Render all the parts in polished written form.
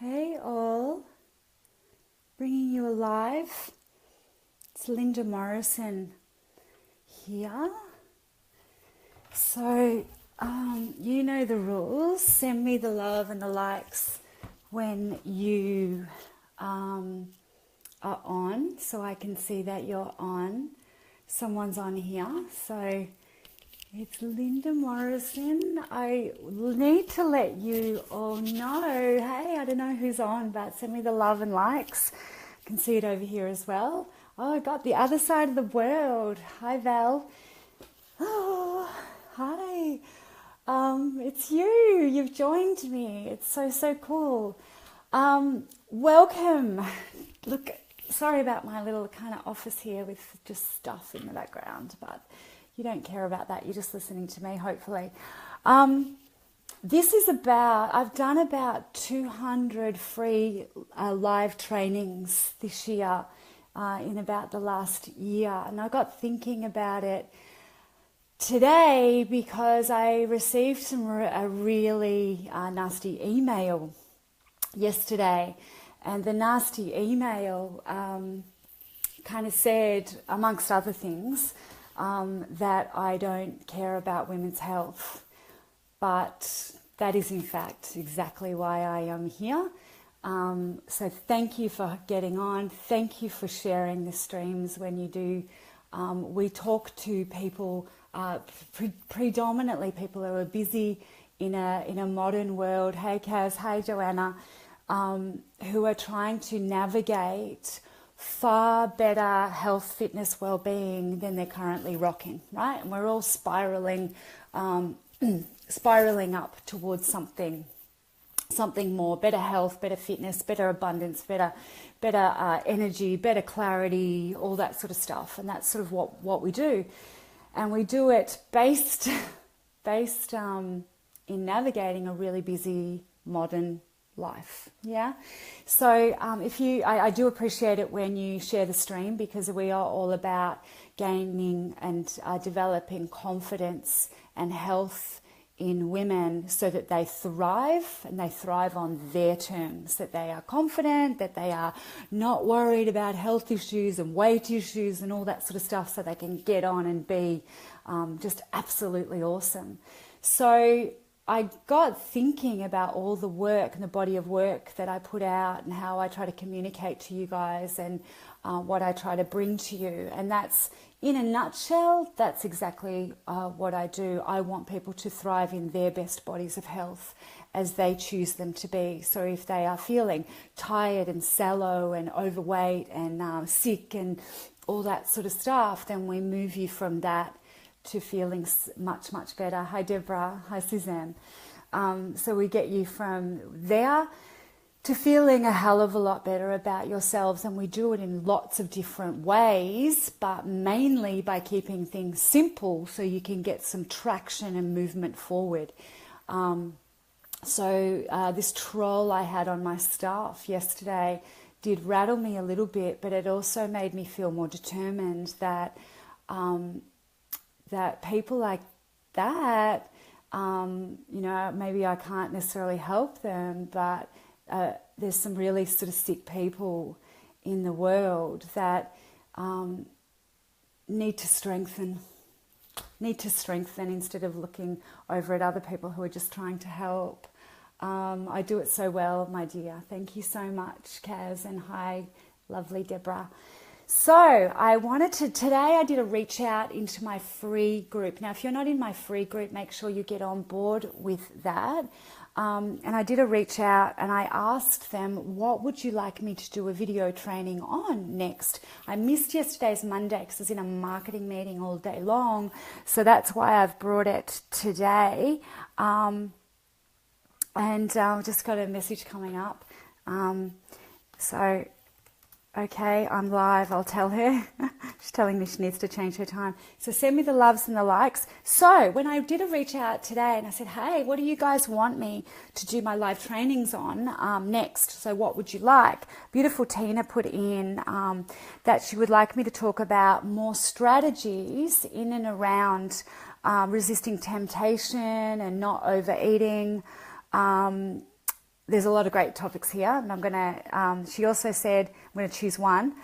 Hey all, bringing you alive. It's Linda Morrison here. So, you know the rules. Send me the love and the likes when you are on, so I can see that you're on. Someone's on here, so it's Linda Morrison. I need to let you all know, hey, I don't know who's on, but send me the love and likes. I can see it over here as well. Oh, I got the other side of the world. Hi, Val. Oh, hi. It's you. You've joined me. It's so cool. Welcome. Look, sorry about my little kind of office here with just stuff in the background, but you don't care about that. You're just listening to me, hopefully. This is I've done about 200 free live trainings this year in about the last year. And I got thinking about it today because I received a really nasty email yesterday. And the nasty email kind of said, amongst other things, that I don't care about women's health. But that is in fact exactly why I am here. So thank you for getting on. Thank you for sharing the streams when you do. We talk to people, predominantly people who are busy in a modern world. Hey Kaz, hey Joanna, who are trying to navigate far better health, fitness, well-being than they're currently rocking, right? And we're all spiraling up towards something more, better health, better fitness, better abundance, better energy, better clarity, all that sort of stuff. And that's sort of what we do. And we do it based in navigating a really busy modern life. Yeah. So I do appreciate it when you share the stream, because we are all about gaining and developing confidence and health in women so that they thrive, and they thrive on their terms, that they are confident, that they are not worried about health issues and weight issues and all that sort of stuff, so they can get on and be just absolutely awesome. So I got thinking about all the work and the body of work that I put out and how I try to communicate to you guys and what I try to bring to you. And that's, in a nutshell, that's exactly what I do. I want people to thrive in their best bodies of health as they choose them to be. So if they are feeling tired and sallow and overweight and sick and all that sort of stuff, then we move you from that to feeling much better. Hi Deborah, hi Suzanne. So we get you from there to feeling a hell of a lot better about yourselves, and we do it in lots of different ways, but mainly by keeping things simple so you can get some traction and movement forward. So this troll I had on my staff yesterday did rattle me a little bit, but it also made me feel more determined that that people like that, maybe I can't necessarily help them, but there's some really sort of sick people in the world that need to strengthen instead of looking over at other people who are just trying to help. I do it so well, my dear. Thank you so much, Kaz, and hi, lovely Deborah. So today I did a reach out into my free group. Now, if you're not in my free group, make sure you get on board with that. And I did a reach out and I asked them, what would you like me to do a video training on next? I missed yesterday's Monday because I was in a marketing meeting all day long. So that's why I've brought it today. And just got a message coming up. Okay, I'm live, I'll tell her. She's telling me she needs to change her time. So send me the loves and the likes. So when I did a reach out today and I said, hey, what do you guys want me to do my live trainings on next? So what would you like? Beautiful Tina put in that she would like me to talk about more strategies in and around resisting temptation and not overeating. there's a lot of great topics here, and I'm going to, she also said, I'm going to choose one,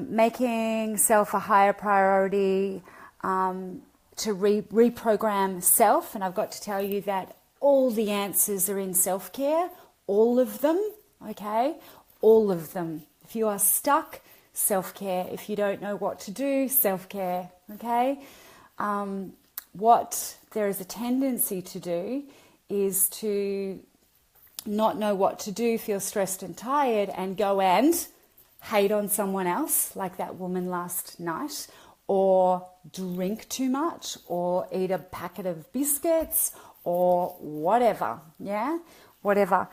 making self a higher priority, to reprogram self. And I've got to tell you that all the answers are in self-care, all of them, okay? All of them. If you are stuck, self-care. If you don't know what to do, self-care, okay? What there is a tendency to do is to not know what to do, feel stressed and tired, and go and hate on someone else, like that woman last night, or drink too much, or eat a packet of biscuits, or whatever, yeah? Whatever.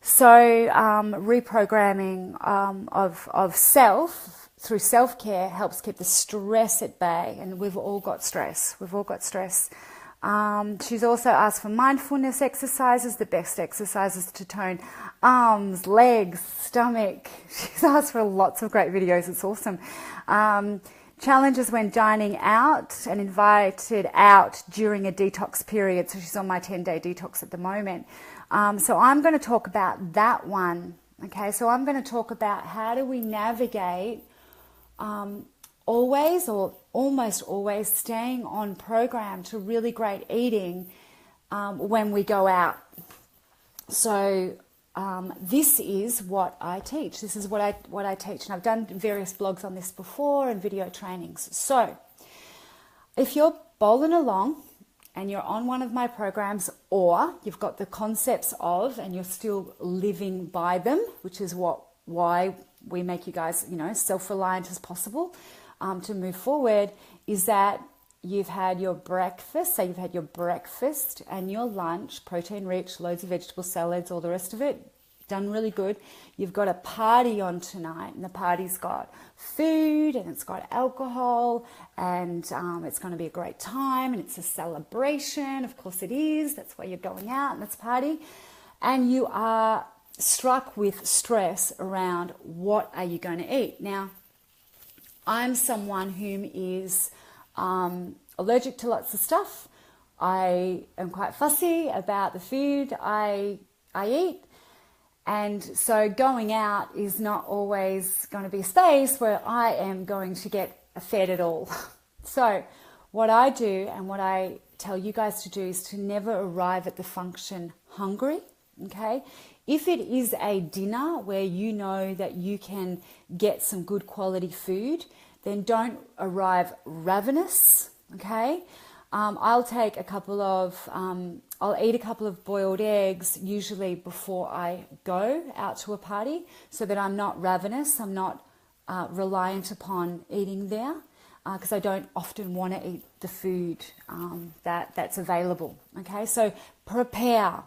So reprogramming of self through self-care helps keep the stress at bay, and we've all got stress. We've all got stress. She's also asked for mindfulness exercises, the best exercises to tone arms, legs, stomach. She's asked for lots of great videos. It's awesome. Challenges when dining out and invited out during a detox period. So she's on my 10-day detox at the moment. So I'm going to talk about that one. Okay, so I'm going to talk about how do we navigate always or almost always staying on program to really great eating when we go out. So this is what I teach. This is what I teach, and I've done various blogs on this before and video trainings. So if you're bowling along and you're on one of my programs, or you've got the concepts of and you're still living by them, which is why we make you guys, self-reliant as possible to move forward, is that you've had your breakfast, say you've had your breakfast and your lunch, protein rich, loads of vegetable salads, all the rest of it, done really good. You've got a party on tonight, and the party's got food and it's got alcohol, and it's going to be a great time, and it's a celebration. Of course it is. That's why you're going out, and it's a party. And you are struck with stress around what are you going to eat. Now, I'm someone who is allergic to lots of stuff. I am quite fussy about the food I eat. And so going out is not always going to be a space where I am going to get fed at all. So what I do and what I tell you guys to do is to never arrive at the function hungry, okay? If it is a dinner where you know that you can get some good quality food, then don't arrive ravenous, okay? I'll take I'll eat a couple of boiled eggs usually before I go out to a party, so that I'm not ravenous, I'm not reliant upon eating there, because I don't often want to eat the food that's available, okay? So prepare,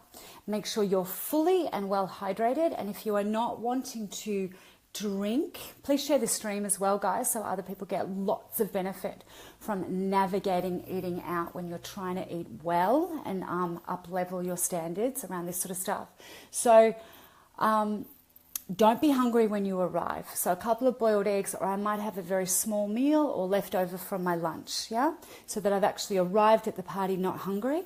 make sure you're fully and well hydrated, and if you are not wanting to drink, please share the stream as well, guys, so other people get lots of benefit from navigating eating out when you're trying to eat well and up level your standards around this sort of stuff. So don't be hungry when you arrive. So a couple of boiled eggs, or I might have a very small meal or leftover from my lunch, yeah, so that I've actually arrived at the party not hungry.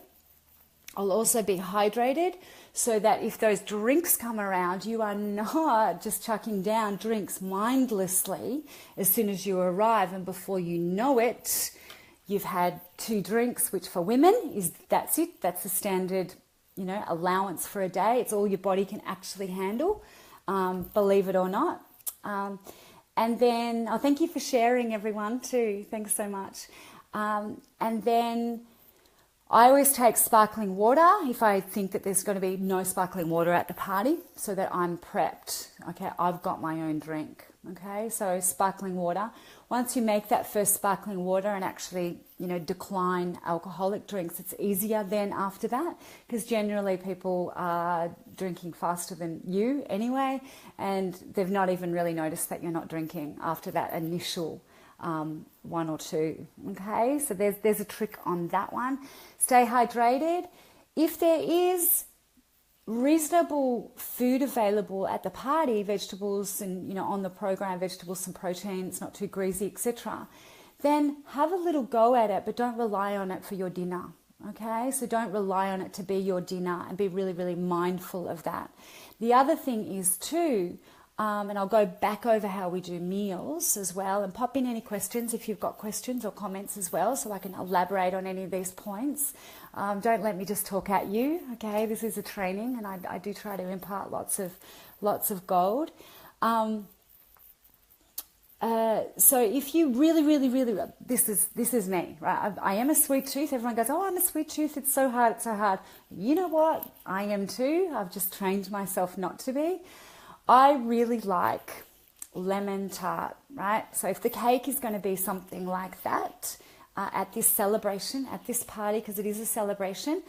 I'll also be hydrated, so that if those drinks come around, you are not just chucking down drinks mindlessly as soon as you arrive, and before you know it, you've had 2 drinks, which for women that's it. That's the standard, allowance for a day. It's all your body can actually handle, believe it or not. And then, thank you for sharing, everyone, too. Thanks so much. And then I always take sparkling water if I think that there's going to be no sparkling water at the party, so that I'm prepped. Okay, I've got my own drink. Okay, so sparkling water. Once you make that first sparkling water and actually, decline alcoholic drinks, it's easier then after that, because generally people are drinking faster than you anyway, and they've not even really noticed that you're not drinking after that initial 1 or 2. Okay, so there's a trick on that one. Stay hydrated. If there is reasonable food available at the party, vegetables and on the program, vegetables, some protein, it's not too greasy, etc., then have a little go at it, but don't rely on it for your dinner. Okay, so don't rely on it to be your dinner, and be really, really mindful of that. The other thing is too, and I'll go back over how we do meals as well, and pop in any questions if you've got questions or comments as well, so I can elaborate on any of these points. Don't let me just talk at you. Okay, this is a training, and I do try to impart lots of gold. So if you really, this is me, right? I am a sweet tooth. Everyone goes, oh, I'm a sweet tooth. It's so hard. It's so hard. You know what? I am too. I've just trained myself not to be. I really like lemon tart, right? So if the cake is going to be something like that at this celebration, at this party, because it is a celebration,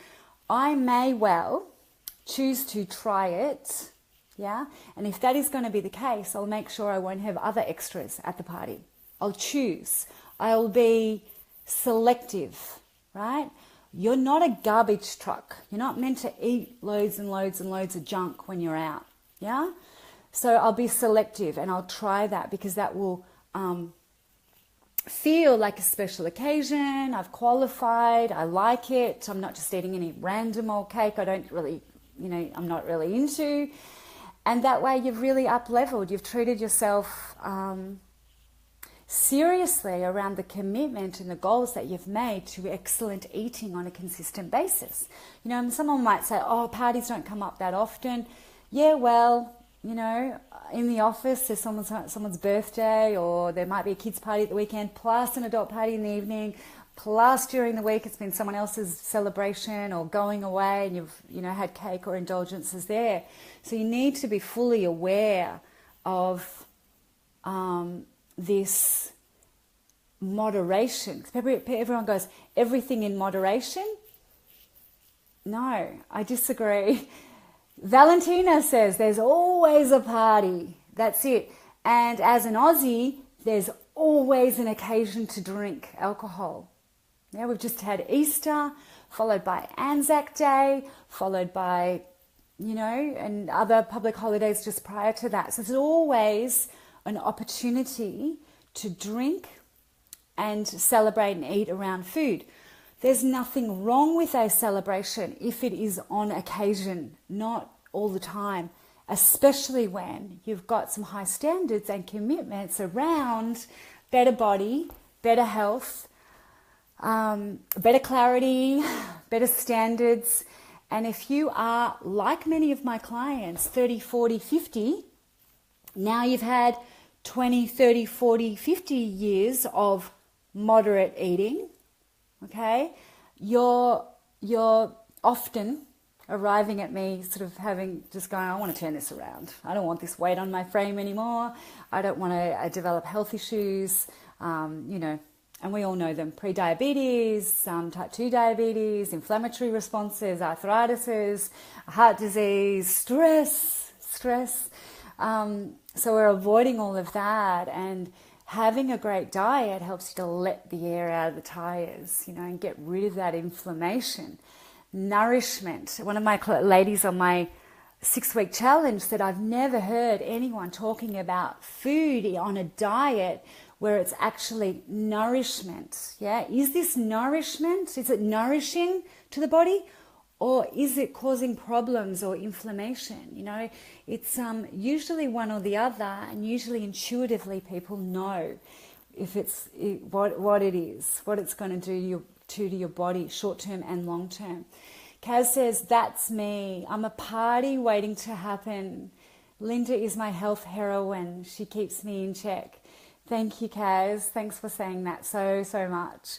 I may well choose to try it. Yeah, and if that is going to be the case, I'll make sure I won't have other extras at the party. I'll choose. I'll be selective, right? You're not a garbage truck. You're not meant to eat loads and loads and loads of junk when you're out. Yeah, so I'll be selective, and I'll try that, because that will feel like a special occasion. I've qualified. I like it. I'm not just eating any random old cake. I don't really, I'm not really into. And that way you've really up-leveled. You've treated yourself seriously around the commitment and the goals that you've made to excellent eating on a consistent basis. And someone might say, oh, parties don't come up that often. Yeah, well, in the office there's someone's birthday, or there might be a kids' party at the weekend, plus an adult party in the evening, plus during the week it's been someone else's celebration or going away, and you've had cake or indulgences there. So you need to be fully aware of this moderation. Everyone goes, everything in moderation? No, I disagree. Valentina says there's always a party. That's it. And as an Aussie, there's always an occasion to drink alcohol. Yeah, we've just had Easter, followed by Anzac Day, followed by, and other public holidays just prior to that. So there's always an opportunity to drink and celebrate and eat around food. There's nothing wrong with a celebration if it is on occasion, not all the time, especially when you've got some high standards and commitments around better body, better health, better clarity, better standards. And if you are, like many of my clients, 30, 40, 50, now you've had 20, 30, 40, 50 years of moderate eating, okay, you're often arriving at me sort of just going, I want to turn this around. I don't want this weight on my frame anymore. I don't want to develop health issues, and we all know them: pre-diabetes, type 2 diabetes, inflammatory responses, arthritis, heart disease, stress. So we're avoiding all of that, and having a great diet helps you to let the air out of the tires, and get rid of that inflammation. Nourishment. One of my ladies on my 6-week challenge said, I've never heard anyone talking about food on a diet where it's actually nourishment. Yeah, is this nourishment? Is it nourishing to the body, or is it causing problems or inflammation? It's usually one or the other, and usually intuitively people know if it's what it is, what it's going to do to your body, short term and long term. Kaz says, that's me. I'm a party waiting to happen. Linda is my health heroine. She keeps me in check. Thank you, Kaz. Thanks for saying that so much.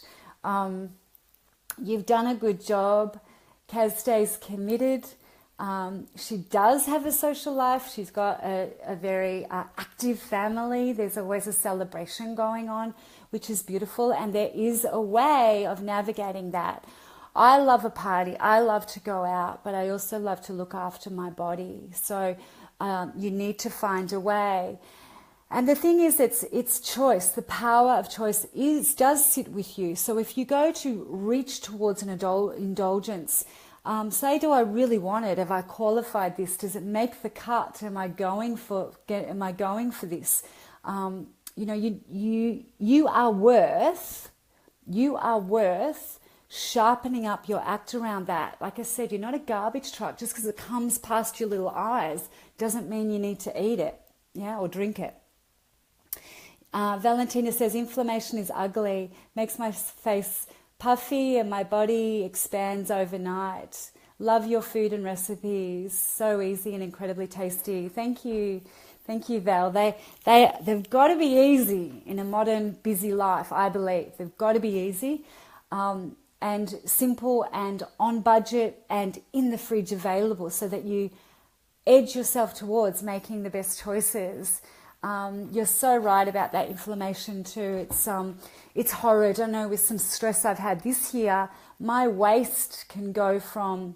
You've done a good job. Kaz stays committed. She does have a social life. She's got a very active family. There's always a celebration going on, which is beautiful. And there is a way of navigating that. I love a party. I love to go out, but I also love to look after my body. So you need to find a way. And the thing is, it's choice. The power of choice does sit with you. So if you go to reach towards an indulgence, say, do I really want it? Have I qualified this? Does it make the cut? Am I going for this? You are worth sharpening up your act around that. Like I said, you're not a garbage truck. Just because it comes past your little eyes doesn't mean you need to eat it, yeah, or drink it. Valentina says, inflammation is ugly, makes my face puffy and my body expands overnight. Love your food and recipes. So easy and incredibly tasty. Thank you. Thank you, Val. They've got to be easy in a modern, busy life, I believe. They've got to be easy and simple and on budget and in the fridge available so that you edge yourself towards making the best choices. You're so right about that inflammation too. It's horrid. I know with some stress I've had this year, my waist can go from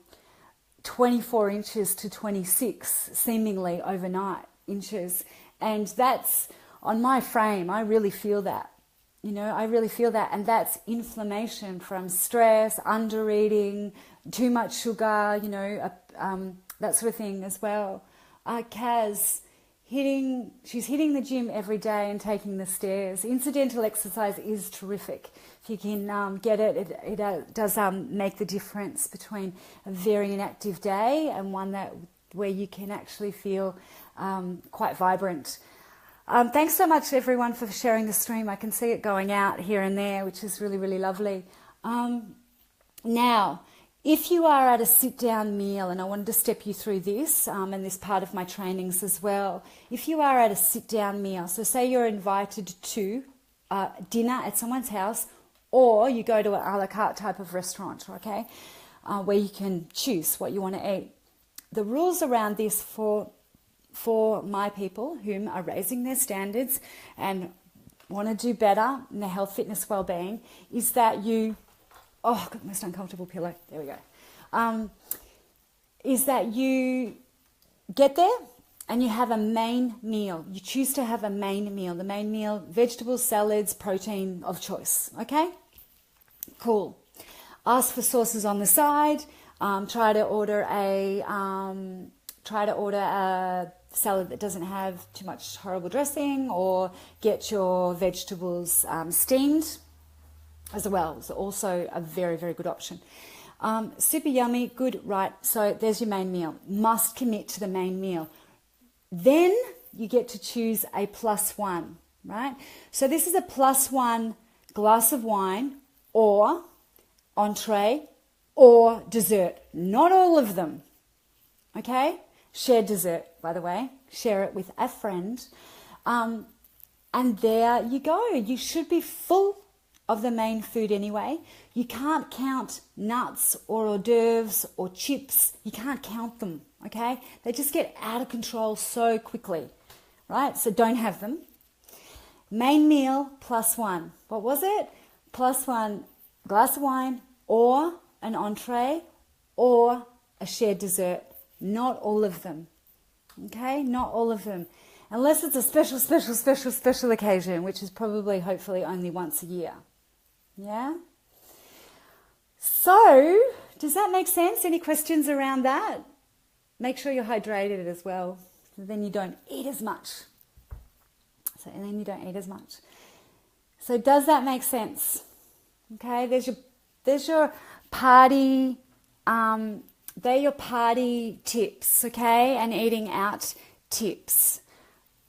24 inches to 26 seemingly overnight inches. And that's on my frame. I really feel that. I really feel that. And that's inflammation from stress, under eating, too much sugar, that sort of thing as well. Kaz, she's hitting the gym every day and taking the stairs. Incidental exercise is terrific. If you can get it, it does make the difference between a very inactive day and one where you can actually feel quite vibrant. Thanks so much, everyone, for sharing the stream. I can see it going out here and there, which is really, really lovely. Now, if you are at a sit-down meal, and I wanted to step you through this and this part of my trainings as well. If you are at a sit-down meal, so say you're invited to dinner at someone's house, or you go to an a la carte type of restaurant, okay, where you can choose what you want to eat. The rules around this for my people whom are raising their standards and want to do better in their health, fitness, well-being is that you... Oh, I've got the most uncomfortable pillow. There we go. Is that you get there and you have a main meal. You choose to have a main meal. The main meal, vegetables, salads, protein of choice. Okay? Cool. Ask for sauces on the side. Try to order a salad that doesn't have too much horrible dressing, or get your vegetables steamed as well. It's also a very, very good option. Super yummy, good, right. So there's your main meal. Must commit to the main meal. Then you get to choose a +1, right? So this is a +1 glass of wine or entree or dessert. Not all of them, okay? Share dessert, by the way. Share it with a friend. And there you go. You should be full of the main food anyway. You can't count nuts or hors d'oeuvres or chips. You can't count them, okay? They just get out of control so quickly, right? So don't have them. Main meal +1. What was it? +1 glass of wine or an entree or a shared dessert. Not all of them, okay? Not all of them. Unless it's a special occasion, which is probably, hopefully, only once a year. Yeah? So, does that make sense? Any questions around that? Make sure you're hydrated as well. So then you don't eat as much. So does that make sense? Okay, there's your party, they're your party tips, okay, and eating out tips.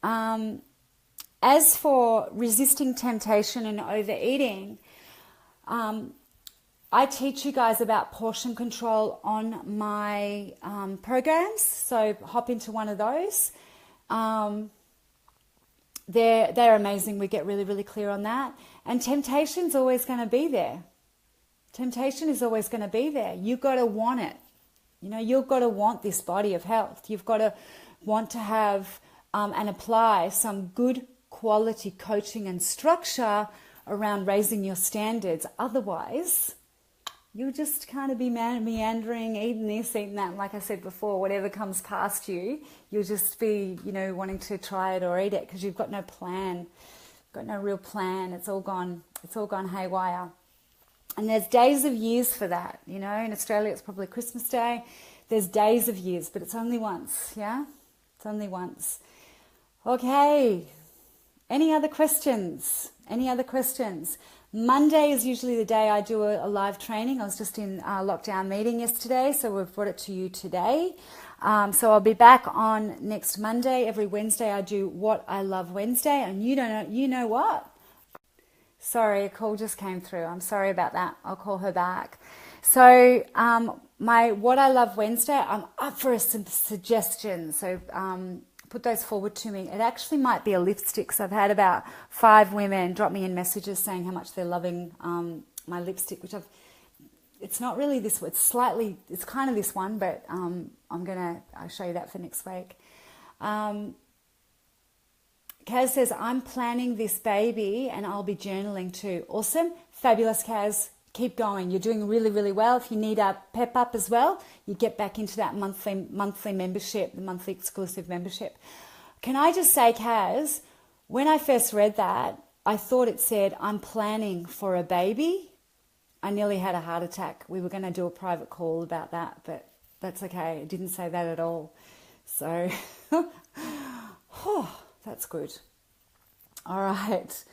As for resisting temptation and overeating, I teach you guys about portion control on my programs, so hop into one of those. They're amazing. We get really, really clear on that. And temptation's always going to be there. Temptation is always going to be there. You've got to want it. You know, you've got to want this body of health. You've got to want to have and apply some good quality coaching and structure around raising your standards. Otherwise, you'll just kind of be meandering, eating this, eating that. Like I said before, whatever comes past you, you'll just be, you know, wanting to try it or eat it because you've got no plan, got no real plan. It's all gone haywire. And there's days of years for that. You know, in Australia, it's probably Christmas Day. There's days of years, but it's only once. Yeah, it's only once. Okay. Any other questions? Monday is usually the day I do a live training. I was just in a lockdown meeting yesterday, so we've brought it to you today. So I'll be back on next Monday. Every Wednesday I do What I Love Wednesday, and you know what? Sorry, a call just came through. I'm sorry about that. I'll call her back. So my What I Love Wednesday, I'm up for some suggestions. So put those forward to me. It actually might be a lipstick. So I've had about 5 women drop me in messages saying how much they're loving my lipstick, which it's not really this, it's kind of this one, but I'll show you that for next week. Kaz says, I'm planning this baby and I'll be journaling too. Awesome. Fabulous, Kaz. Keep going. You're doing really, really well. If you need a pep up as well, you get back into that monthly membership, the monthly exclusive membership. Can I just say, Kaz, when I first read that, I thought it said, I'm planning for a baby. I nearly had a heart attack. We were going to do a private call about that, but that's okay. It didn't say that at all. So, that's good. All right.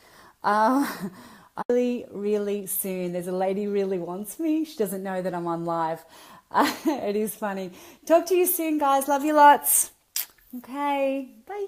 Really, really soon. There's a lady who really wants me. She doesn't know that I'm on live. It is funny. Talk to you soon, guys. Love you lots. Okay. Bye.